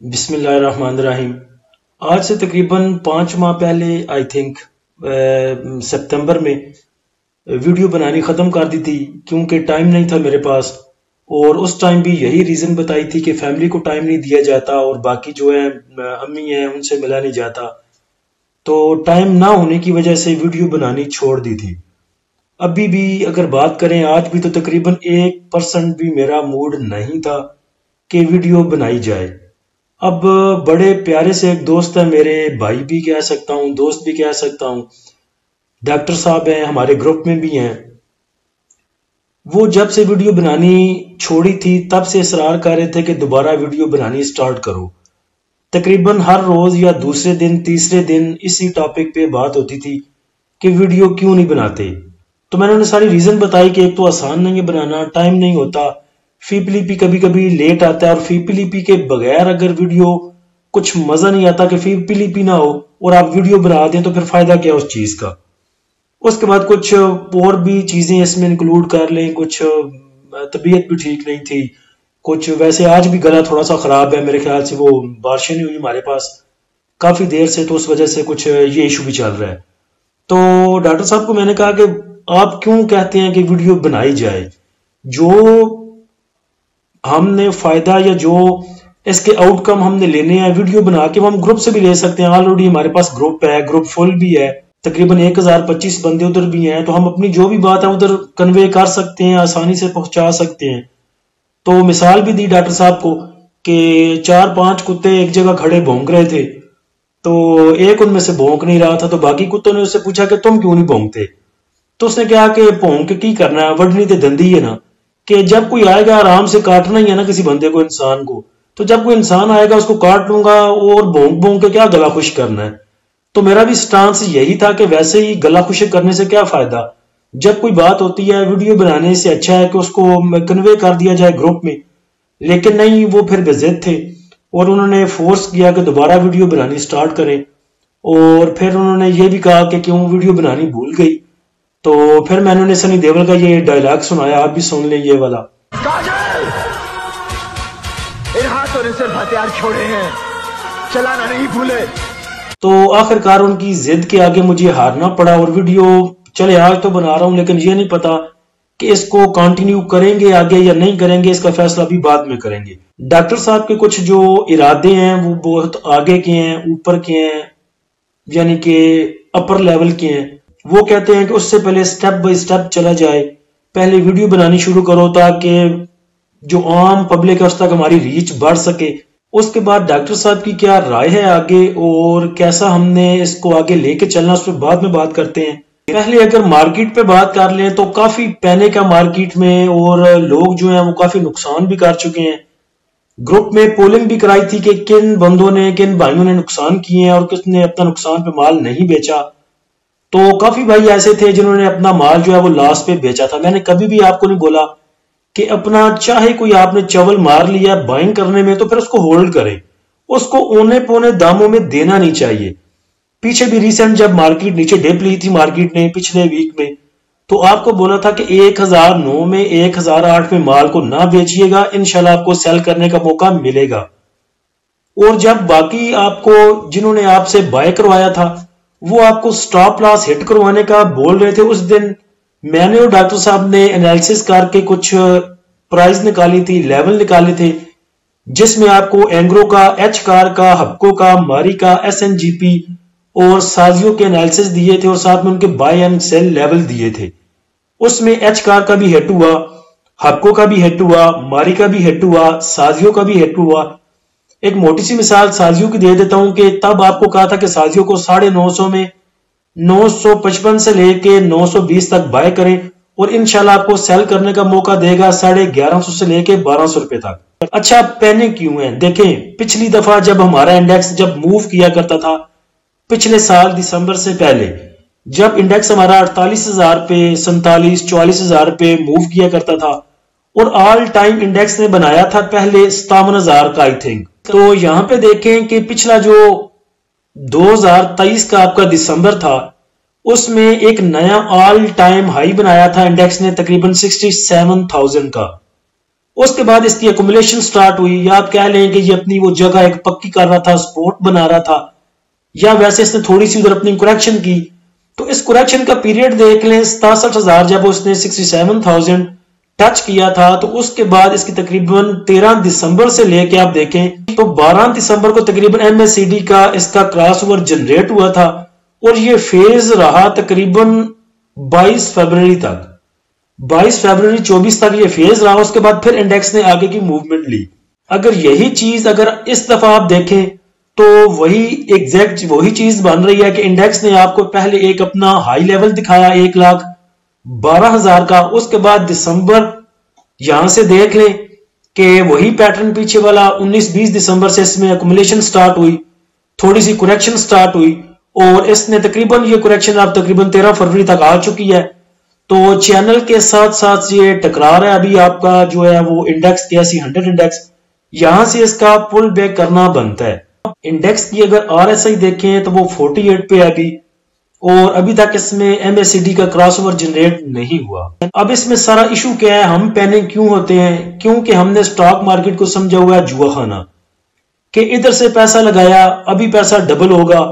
بسم اللہ الرحمن الرحیم۔ آج سے تقریباً 5 ماہ پہلے آئی تھنک سپتمبر میں ویڈیو بنانی ختم کر دی تھی کیونکہ ٹائم نہیں تھا میرے پاس، اور اس ٹائم بھی یہی ریزن بتائی تھی کہ فیملی کو ٹائم نہیں دیا جاتا اور باقی جو ہے امی ہیں ان سے ملا نہیں جاتا، تو ٹائم نہ ہونے کی وجہ سے ویڈیو بنانی چھوڑ دی تھی۔ ابھی بھی اگر بات کریں آج بھی تو تقریباً 1% بھی میرا موڈ نہیں تھا کہ ویڈیو بنائی جائے۔ اب بڑے پیارے سے ایک دوست ہے میرے، بھائی بھی کہہ سکتا ہوں، دوست بھی کہہ سکتا ہوں، ڈاکٹر صاحب ہیں، ہمارے گروپ میں بھی ہیں۔ وہ جب سے ویڈیو بنانی چھوڑی تھی تب سے اصرار کر رہے تھے کہ دوبارہ ویڈیو بنانی سٹارٹ کرو۔ تقریباً ہر روز یا دوسرے دن تیسرے دن اسی ٹاپک پہ بات ہوتی تھی کہ ویڈیو کیوں نہیں بناتے۔ تو میں نے انہیں ساری ریزن بتائی کہ ایک تو آسان نہیں ہے بنانا، ٹائم نہیں ہوتا، فی پلی پی کبھی کبھی لیٹ آتا ہے، اور فی پلی پی کے بغیر اگر ویڈیو کچھ مزہ نہیں آتا کہ فی پلی پی نہ ہو اور آپ ویڈیو بنا دیں تو پھر فائدہ کیا اس چیز کا۔ اس کے بعد کچھ اور بھی چیزیں اس میں انکلوڈ کر لیں، کچھ طبیعت بھی ٹھیک نہیں تھی، کچھ ویسے آج بھی گلا تھوڑا سا خراب ہے، میرے خیال سے وہ بارشیں نہیں ہوئی ہمارے پاس کافی دیر سے، تو اس وجہ سے کچھ یہ ایشو بھی چل رہا ہے۔ تو ڈاکٹر صاحب کو میں نے کہا کہ آپ کیوں کہتے ہیں کہ ویڈیو بنائی جائے، جو ہم نے فائدہ یا جو اس کے آؤٹ کم ہم نے لینے ہیں ویڈیو بنا کے وہ ہم گروپ سے بھی لے سکتے ہیں۔ آلریڈی ہمارے پاس گروپ ہے، گروپ فل بھی ہے، تقریباً 1025 بندے ادھر بھی ہیں، تو ہم اپنی جو بھی بات ہے ادھر کنوے کر سکتے ہیں، آسانی سے پہنچا سکتے ہیں۔ تو مثال بھی دی ڈاکٹر صاحب کو کہ 4-5 کتے ایک جگہ کھڑے بھونک رہے تھے، تو ایک ان میں سے بھونک نہیں رہا تھا، تو باقی کتوں نے اس سے پوچھا کہ تم کیوں نہیں بھونکتے؟ تو اس نے کہا کہ بھونک کی کرنا ہے، وڈنی تے دندی ہے نا، کہ جب کوئی آئے گا آرام سے کاٹنا ہی ہے نا کسی بندے کو، انسان کو، تو جب کوئی انسان آئے گا اس کو کاٹ لوں گا، اور بھونک بھونک کے کیا گلا خوش کرنا ہے۔ تو میرا بھی سٹانس یہی تھا کہ ویسے ہی گلا خوش کرنے سے کیا فائدہ، جب کوئی بات ہوتی ہے ویڈیو بنانے سے اچھا ہے کہ اس کو کنوے کر دیا جائے گروپ میں۔ لیکن نہیں، وہ پھر بے ضد تھے اور انہوں نے فورس کیا کہ دوبارہ ویڈیو بنانی سٹارٹ کریں، اور پھر انہوں نے یہ بھی کہا کہ کیوں ویڈیو بنانی بھول گئی۔ تو پھر میں نے سنی دیول کا یہ ڈائلاگ سنایا، آپ بھی سن لیں یہ والا۔ کاجل، ان ہاتھوں نے صرف ہتھیار چھوڑے ہیں، چلانا نہیں بھولے۔ تو آخر کار ان کی ضد کے آگے مجھے ہارنا پڑا، اور ویڈیو چلے آج تو بنا رہا ہوں، لیکن یہ نہیں پتا کہ اس کو کنٹینیو کریں گے آگے یا نہیں کریں گے، اس کا فیصلہ بھی بعد میں کریں گے۔ ڈاکٹر صاحب کے کچھ جو ارادے ہیں وہ بہت آگے کے ہیں، اوپر کے ہیں، یعنی کہ اپر لیول کے ہیں۔ وہ کہتے ہیں کہ اس سے پہلے سٹیپ بائی سٹیپ چلا جائے، پہلے ویڈیو بنانی شروع کرو تاکہ جو عام پبلک ہے اس تک ہماری ریچ بڑھ سکے۔ اس کے بعد ڈاکٹر صاحب کی کیا رائے ہے آگے اور کیسا ہم نے اس کو آگے لے کے چلنا، اس پہ بعد میں بات کرتے ہیں۔ پہلے اگر مارکیٹ پہ بات کر لیں تو کافی پینک ہے مارکیٹ میں، اور لوگ جو ہیں وہ کافی نقصان بھی کر چکے ہیں۔ گروپ میں پولنگ بھی کرائی تھی کہ کن بندوں نے، کن بھائیوں نے نقصان کیے ہیں اور کس نے اپنا نقصان پہ مال نہیں بیچا۔ تو کافی بھائی ایسے تھے جنہوں نے اپنا مال جو ہے وہ لاس پہ بیچا تھا۔ میں نے کبھی بھی آپ کو نہیں بولا کہ اپنا چاہے کوئی آپ نے چول مار لیا بائنگ کرنے میں تو پھر اس کو ہولڈ کرے، اس کو اونے پونے داموں میں دینا نہیں چاہیے۔ پیچھے بھی ریسنٹ جب مارکیٹ نیچے ڈپ لی تھی مارکیٹ نے پچھلے ویک میں، تو آپ کو بولا تھا کہ 1009 میں 1008 میں مال کو نہ بیچیے گا، انشاءاللہ آپ کو سیل کرنے کا موقع ملے گا۔ اور جب باقی آپ کو جنہوں نے آپ سے بائی کروایا تھا وہ آپ کو سٹاپ لاس ہٹ کروانے کا بول رہے تھے، اس دن میں نے اور ڈاکٹر صاحب نے انالیسس کر کے کچھ پرائز نکالی تھی، لیول نکالے تھے، جس میں آپ کو اینگرو کا، ایچ کار کا، ہپکو کا، ماری کا، ایس این جی پی اور سازیو کے انالیسس دیے تھے، اور ساتھ میں ان کے بائی اینڈ سیل لیول دیے تھے۔ اس میں ایچ کار کا بھی ہٹ ہوا، ہپکو کا بھی ہٹ ہوا، ماری کا بھی ہٹ ہوا، سازیو کا بھی ہٹ ہوا۔ ایک موٹی سی مثال سازیو کی دے دیتا ہوں کہ تب آپ کو کہا تھا کہ سازیو کو 950 میں 955 سے لے کے 920 تک بائی کریں، اور انشاءاللہ آپ کو سیل کرنے کا موقع دے گا 1150 سے لے کے 1200 روپے تک۔ اچھا پینک کیوں ہیں؟ دیکھیں پچھلی دفعہ جب ہمارا انڈیکس جب موو کیا کرتا تھا پچھلے سال دسمبر سے پہلے، جب انڈیکس ہمارا 48,000 پہ 47-44,000 پہ موو کیا کرتا تھا، اور آل ٹائم انڈیکس نے بنایا تھا پہلے 57,000 کا آئی تھنک، تو یہاں پہ دیکھیں کہ پچھلا جو 2023 کا آپ کا دسمبر تھا اس میں ایک نیا آل ٹائم ہائی بنایا تھا انڈیکس نے تقریباً 67,000 کا، اس کے بعد اس کی ایکومولیشن سٹارٹ ہوئی، یا آپ کہہ لیں کہ یہ اپنی وہ جگہ ایک پکی کر رہا تھا، سپورٹ بنا رہا تھا، یا ویسے اس نے تھوڑی سی ادھر اپنی کریکشن کی. تو اس کریکشن کا پیریڈ دیکھ لیں، 67,000 جب اس نے 67,000 ٹچ کیا تھا، تو اس کے بعد اس کی تقریباً 13 دسمبر سے لے کے آپ دیکھیں تو 12 دسمبر کو تقریباً MACD کا اس کا کراس اوور جنریٹ ہوا تھا، اور یہ فیز رہا تقریباً 22 فروری تک. 22 فروری 24 تک یہ فیز رہا. اس کے بعد پھر انڈیکس نے آگے کی موومنٹ لی. اگر یہی چیز اگر اس دفعہ آپ دیکھیں تو وہی ایگزیکٹ وہی چیز بن رہی ہے کہ انڈیکس نے آپ کو پہلے ایک اپنا ہائی لیول دکھایا 1,12,000 کا. اس کے بعد دسمبر یہاں سے دیکھ لیں کہ وہی پیٹرن پیچھے والا 19-20 دسمبر سے اس میں ایکومولیشن سٹارٹ ہوئی، تھوڑی سی کریکشن سٹارٹ ہوئی، اور اس نے تقریباً یہ کریکشن اب تقریباً 13 فروری تک آ چکی ہے. تو چینل کے ساتھ ساتھ یہ ٹکرا رہا ہے ابھی آپ کا جو ہے وہ انڈیکس KSE 100 انڈیکس، یہاں سے اس کا پل بیک کرنا بنتا ہے. انڈیکس کی اگر RSI دیکھیں تو وہ 48 پہ ہے ابھی، اور ابھی تک اس میں MACD کا کراس اوور جنریٹ نہیں ہوا. اب اس میں سارا ایشو کیا ہے، ہم پینک کیوں ہوتے ہیں؟ کیونکہ ہم نے سٹاک مارکیٹ کو سمجھا ہوا ہے جوا خانہ، کہ ادھر سے پیسہ لگایا ابھی پیسہ ڈبل ہوگا.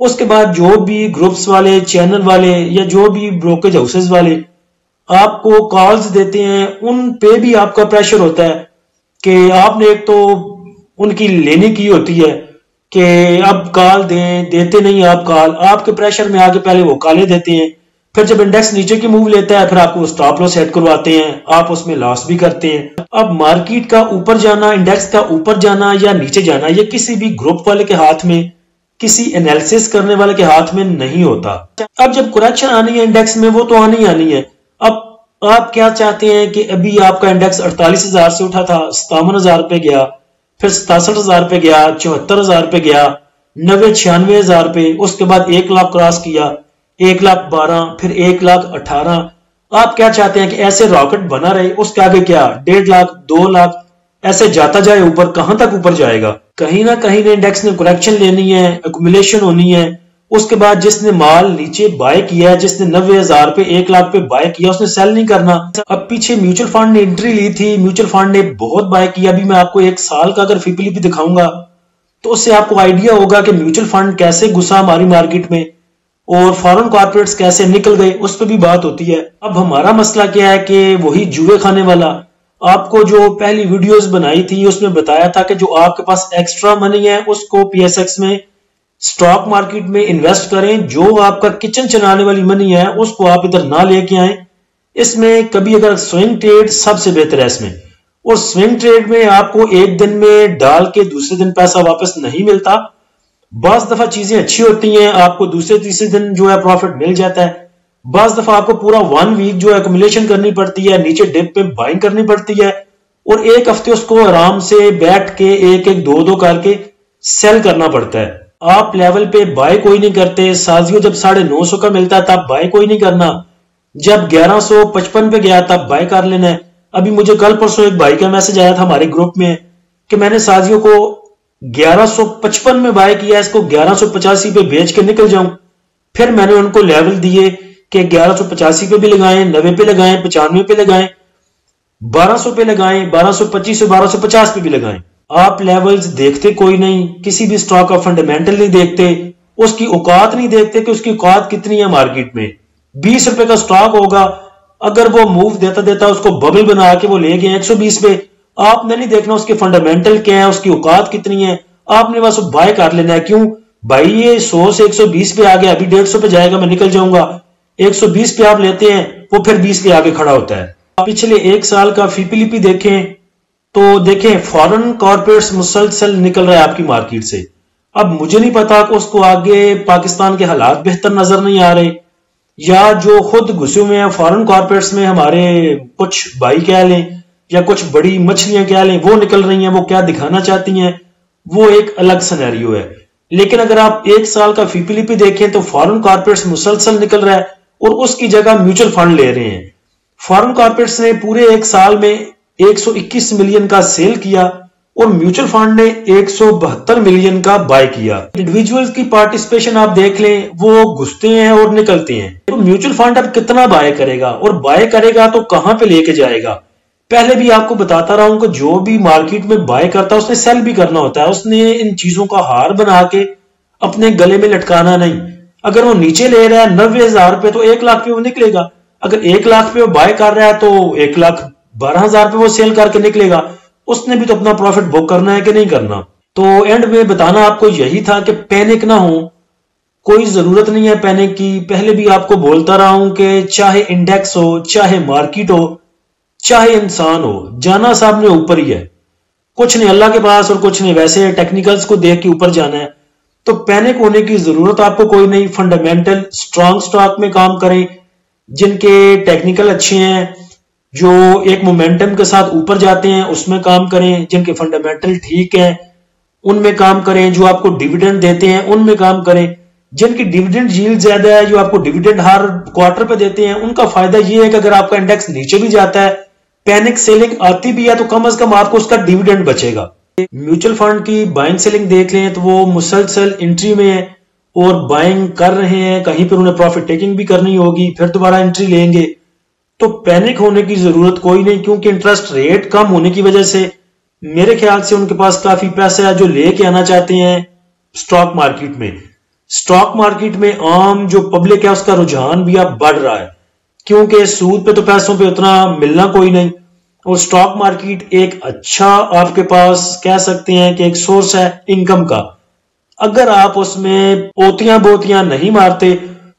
اس کے بعد جو بھی گروپس والے، چینل والے، یا جو بھی بروکریج ہاؤسز والے آپ کو کالز دیتے ہیں، ان پہ بھی آپ کا پریشر ہوتا ہے کہ آپ نے ایک تو ان کی لینے کی ہوتی ہے کہ اب کال دیں، دیتے نہیں آپ کال، آپ کے پریشر میں آگے پہلے وہ کالیں دیتے ہیں. پھر جب انڈیکس نیچے کی موو لیتا ہے پھر آپ کو سٹاپ لاس سیٹ کرواتے ہیں، آپ اس میں لاس بھی کرتے ہیں. اب مارکیٹ کا اوپر جانا، انڈیکس کا اوپر جانا یا نیچے جانا، یہ کسی بھی گروپ والے کے ہاتھ میں، کسی انیلسس کرنے والے کے ہاتھ میں نہیں ہوتا. اب جب کریکشن آنی ہے انڈیکس میں وہ تو آنی ہے. اب آپ کیا چاہتے ہیں کہ ابھی آپ کا انڈیکس 48,000 سے اٹھا تھا، 57,000 پہ گیا، پھر 67,000 پہ گیا، 74,000 پہ گیا، 96,000 پہ، اس کے بعد 1 لاکھ کراس کیا، 1,12,000، پھر 1,18,000. آپ کیا چاہتے ہیں کہ ایسے راکٹ بنا رہے، اس کے آگے کیا 1.5 لاکھ 2 لاکھ ایسے جاتا جائے اوپر؟ کہاں تک اوپر جائے گا؟ کہیں نہ کہیں نے انڈیکس نے کریکشن لینی ہے، ایکومولیشن ہونی ہے. اس کے بعد جس نے مال نیچے بائی کیا ہے، جس نے 90,000 پہ 1 لاکھ پہ بائی کیا، اس نے سیل نہیں کرنا. اب پیچھے میوچل فنڈ نے انٹری لی تھی، میوچل فنڈ نے بہت بائی کیا. ابھی میں آپ کو 1 سال کا اگر فیپلی بھی دکھاؤں گا تو اس سے آپ کو آئیڈیا ہوگا کہ میوچل فنڈ کیسے گھسا ہماری مارکیٹ میں، اور فارن کارپوریٹس کیسے نکل گئے، اس پہ بھی بات ہوتی ہے. اب ہمارا مسئلہ کیا ہے کہ وہی جوئے کھانے والا، آپ کو جو پہلی ویڈیوز بنائی تھی اس میں بتایا تھا کہ جو آپ کے پاس ایکسٹرا منی ہے اس کو PSX میں، سٹاک مارکیٹ میں انویسٹ کریں. جو آپ کا کچن چلانے والی منی ہے اس کو آپ ادھر نہ لے کے آئیں. اس میں کبھی اگر سوئنگ ٹریڈ سب سے بہتر ہے اس میں، اور سوئنگ ٹریڈ میں آپ کو ایک دن میں ڈال کے دوسرے دن پیسہ واپس نہیں ملتا. بعض دفعہ چیزیں اچھی ہوتی ہیں، آپ کو دوسرے تیسرے دن جو ہے پروفٹ مل جاتا ہے. بعض دفعہ آپ کو پورا 1 ویک جو ہے ایکومولیشن کرنی پڑتی ہے، نیچے ڈپ پہ بائنگ کرنی پڑتی ہے، اور ایک ہفتے اس کو آرام سے بیٹھ کے 1-2 کر کے سیل کرنا پڑتا ہے. آپ لیول پہ بائی کوئی نہیں کرتے. سازیو جب 950 کا ملتا ہے تب بائی کوئی نہیں کرنا، جب 1155 پہ گیا تب بائی کر لینا ہے. ابھی مجھے کل پرسوں ایک بائی کا میسج آیا تھا ہمارے گروپ میں کہ میں نے سازیو کو 1155 میں بائی کیا، اس کو 1185 پہ بیچ کے نکل جاؤں. پھر میں نے ان کو لیول دیے کہ 1185 پہ بھی لگائیں، 90 پہ لگائیں، 95 پہ لگائیں، 1200 پہ لگائیں، 1225 سے 1250 پہ بھی لگائیں. آپ لیولز دیکھتے کوئی نہیں، کسی بھی سٹاک کا فنڈامنٹل نہیں دیکھتے، اس کی اوقات نہیں دیکھتے کہ اس کی اوقات کتنی ہے مارکیٹ میں. 20 روپے کا سٹاک ہوگا، اگر وہ موو دیتا اس کو ببل بنا کے وہ لے گئے 120 پہ، آپ نے نہیں دیکھنا اس کے فنڈامنٹل کیا ہے، اس کی اوقات کتنی ہے، آپ نے بس بائی کر لینا ہے. کیوں بھائی یہ 100 سے 120 پہ آ گیا، ابھی 150 پہ جائے گا میں نکل جاؤں گا. 120 پہ آپ لیتے ہیں، وہ پھر 20 پہ آگے کھڑا ہوتا ہے. پچھلے 1 سال کا FIPLP دیکھیں تو دیکھیں فارن کارپوریٹس مسلسل نکل رہا ہے آپ کی مارکیٹ سے. اب مجھے نہیں پتا کہ اس کو آگے پاکستان کے حالات بہتر نظر نہیں آ رہے، یا جو خود گھسے ہوئے ہیں فارن کارپوریٹس میں ہمارے کچھ بھائی کہہ لیں یا کچھ بڑی مچھلیاں کہہ لیں، وہ نکل رہی ہیں، وہ کیا دکھانا چاہتی ہیں وہ ایک الگ سینیریو ہے. لیکن اگر آپ 1 سال کا FIPLP دیکھیں تو فارن کارپوریٹس مسلسل نکل رہا ہے، اور اس کی جگہ میوچل فنڈ لے رہے ہیں. فارن کارپوریٹس نے پورے 1 سال میں 121 ملین کا سیل کیا، اور میوچل فنڈ نے 172 ملین کا بائی کیا. انڈیویجولز کی پارٹیسپیشن آپ دیکھ لیں، وہ گھستے ہیں اور نکلتے ہیں. تو میوچل فنڈ اب کتنا بائی کرے گا، اور بائی کرے گا تو کہاں پہ لے کے جائے گا؟ پہلے بھی آپ کو بتاتا رہا ہوں کہ جو بھی مارکیٹ میں بائی کرتا ہے اس نے سیل بھی کرنا ہوتا ہے، اس نے ان چیزوں کا ہار بنا کے اپنے گلے میں لٹکانا نہیں۔ اگر وہ نیچے لے رہا ہے 90,000 پہ تو 1 لاکھ پہ وہ نکلے گا، اگر 1 لاکھ پہ وہ بائی کر رہا ہے تو 1,12,000 پہ وہ سیل کر کے نکلے گا، اس نے بھی تو اپنا پروفٹ بک کرنا ہے کہ نہیں کرنا۔ تو اینڈ میں بتانا آپ کو یہی تھا کہ پینک نہ ہو، کوئی ضرورت نہیں ہے پینک کی۔ پہلے بھی آپ کو بولتا رہا ہوں کہ چاہے انڈیکس ہو، چاہے مارکیٹ ہو، چاہے انسان ہو، جانا صاحب نے اوپر ہی ہے، کچھ نہیں اللہ کے پاس اور کچھ نہیں، ویسے ٹیکنیکلز کو دیکھ کے اوپر جانا ہے۔ تو پینک ہونے کی ضرورت آپ کو کوئی نہیں، فنڈامنٹل سٹرونگ سٹاک میں کام کریں جن کے ٹیکنیکل اچھے ہیں، جو ایک مومنٹم کے ساتھ اوپر جاتے ہیں اس میں کام کریں، جن کے فنڈامنٹل ٹھیک ہیں ان میں کام کریں، جو آپ کو ڈیویڈنڈ دیتے ہیں ان میں کام کریں، جن کی ڈیویڈنڈ ییلڈ زیادہ ہے، جو آپ کو ڈیویڈنڈ ہر کوارٹر پہ دیتے ہیں، ان کا فائدہ یہ ہے کہ اگر آپ کا انڈیکس نیچے بھی جاتا ہے، پینک سیلنگ آتی بھی ہے تو کم از کم آپ کو اس کا ڈیویڈنڈ بچے گا۔ میوچل فنڈ کی بائنگ سیلنگ دیکھ لیں تو وہ مسلسل انٹری میں ہے اور بائنگ کر رہے ہیں، کہیں پر انہیں پروفٹ ٹیکنگ بھی کرنی ہوگی، پھر دوبارہ انٹری لیں گے، تو پینک ہونے کی ضرورت کوئی نہیں، کیونکہ انٹرسٹ ریٹ کم ہونے کی وجہ سے میرے خیال سے ان کے پاس کافی پیسہ ہے جو لے کے آنا چاہتے ہیں سٹاک مارکیٹ میں۔ سٹاک مارکیٹ میں عام جو پبلک ہے اس کا رجحان بھی اب بڑھ رہا ہے، کیونکہ سود پہ تو پیسوں پہ اتنا ملنا کوئی نہیں، اور سٹاک مارکیٹ ایک اچھا آپ کے پاس کہہ سکتے ہیں کہ ایک سورس ہے انکم کا۔ اگر آپ اس میں پوتیاں بوتیاں نہیں مارتے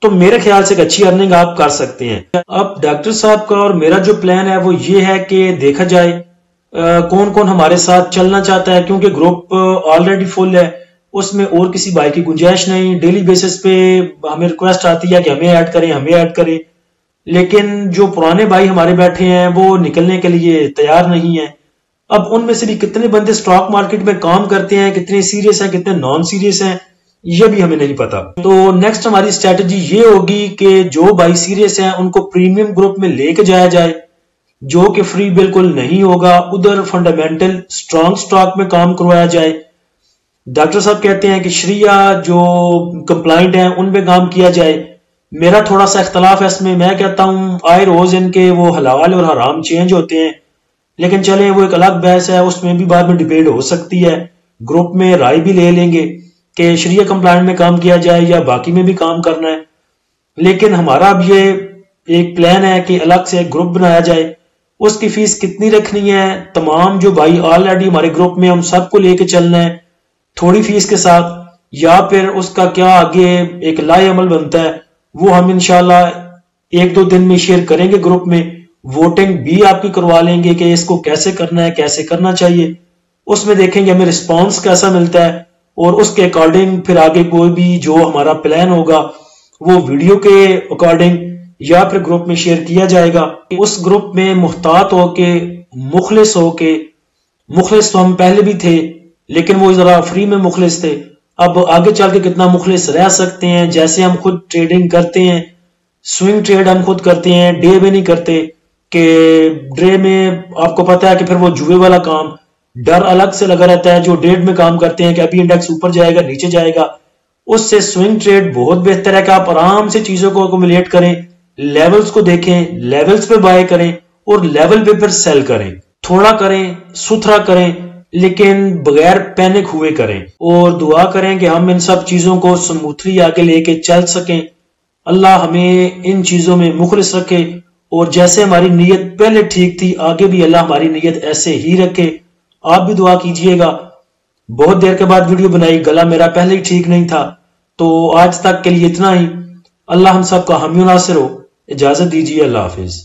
تو میرے خیال سے ایک اچھی ارننگ آپ کر سکتے ہیں۔ اب ڈاکٹر صاحب کا اور میرا جو پلان ہے وہ یہ ہے کہ دیکھا جائے کون کون ہمارے ساتھ چلنا چاہتا ہے، کیونکہ گروپ آلریڈی فل ہے، اس میں اور کسی بھائی کی گنجائش نہیں۔ ڈیلی بیسس پہ ہمیں ریکویسٹ آتی ہے کہ ہمیں ایڈ کریں ہمیں ایڈ کریں، لیکن جو پرانے بھائی ہمارے بیٹھے ہیں وہ نکلنے کے لیے تیار نہیں ہیں۔ اب ان میں سے بھی کتنے بندے سٹاک مارکیٹ میں کام کرتے ہیں، کتنے سیریس ہیں کتنے نان سیریس ہیں، یہ بھی ہمیں نہیں پتا۔ تو نیکسٹ ہماری اسٹریٹجی یہ ہوگی کہ جو بھائی سیریس ہیں ان کو پریمیم گروپ میں لے کے جایا جائے، جو کہ فری بالکل نہیں ہوگا، ادھر فنڈامنٹل سٹرونگ سٹاک میں کام کروایا جائے۔ ڈاکٹر صاحب کہتے ہیں کہ شریعہ جو کمپلائنٹ ہیں ان میں کام کیا جائے، میرا تھوڑا سا اختلاف ہے اس میں کہتا ہوں آئے روز ان کے وہ حلال اور حرام چینج ہوتے ہیں، لیکن چلیں وہ ایک الگ بحث ہے، اس میں بھی بعد میں ڈیبیٹ ہو سکتی ہے، گروپ میں رائے بھی لے لیں گے کہ شریعہ کمپلائنٹ میں کام کیا جائے یا باقی میں بھی کام کرنا ہے۔ لیکن ہمارا اب یہ ایک پلان ہے کہ الگ سے ایک گروپ بنایا جائے، اس کی فیس کتنی رکھنی ہے، تمام جو بھائی آلریڈی ہمارے گروپ میں ہم سب کو لے کے چلنا ہے تھوڑی فیس کے ساتھ، یا پھر اس کا کیا آگے ایک لائے عمل بنتا ہے وہ ہم انشاءاللہ 1-2 دن میں شیئر کریں گے گروپ میں، ووٹنگ بھی آپ کی کروا لیں گے کہ اس کو کیسے کرنا ہے کیسے کرنا چاہیے، اس میں دیکھیں گے ہمیں رسپانس کیسا ملتا ہے، اور اس کے اکارڈنگ پھر آگے کوئی بھی جو ہمارا پلان ہوگا وہ ویڈیو کے اکارڈنگ یا پھر گروپ میں شیئر کیا جائے گا۔ اس گروپ میں محتاط ہو کے مخلص تو ہم پہلے بھی تھے لیکن وہ ذرا فری میں مخلص تھے، اب آگے چل کے کتنا مخلص رہ سکتے ہیں، جیسے ہم خود ٹریڈنگ کرتے ہیں، سوئنگ ٹریڈ ہم خود کرتے ہیں، ڈے میں نہیں کرتے، کہ ڈے میں آپ کو پتا ہے کہ پھر وہ جوئے والا کام، ڈر الگ سے لگا رہتا ہے۔ جو ڈیٹ میں کام کرتے ہیں کہ ابھی انڈیکس اوپر جائے گا نیچے جائے گا، اس سے سوئنگ ٹریڈ بہت بہتر ہے کہ آپ آرام سے چیزوں کو ایکومولیٹ کریں، لیولز کو دیکھیں، لیولز پہ بائی کریں اور لیول پہ پھر سیل کریں، تھوڑا کریں ستھرا کریں لیکن بغیر پینک ہوئے کریں، اور دعا کریں کہ ہم ان سب چیزوں کو سموتھلی آگے لے کے چل سکیں۔ اللہ ہمیں ان چیزوں میں مخلص رکھے، اور جیسے ہماری نیت پہلے ٹھیک تھی آگے بھی اللہ ہماری نیت ایسے ہی رکھے۔ آپ بھی دعا کیجئے گا۔ بہت دیر کے بعد ویڈیو بنائی، گلا میرا پہلے ہی ٹھیک نہیں تھا، تو آج تک کے لیے اتنا ہی۔ اللہ ہم سب کا حامی و ناصر ہو۔ اجازت دیجیے، اللہ حافظ۔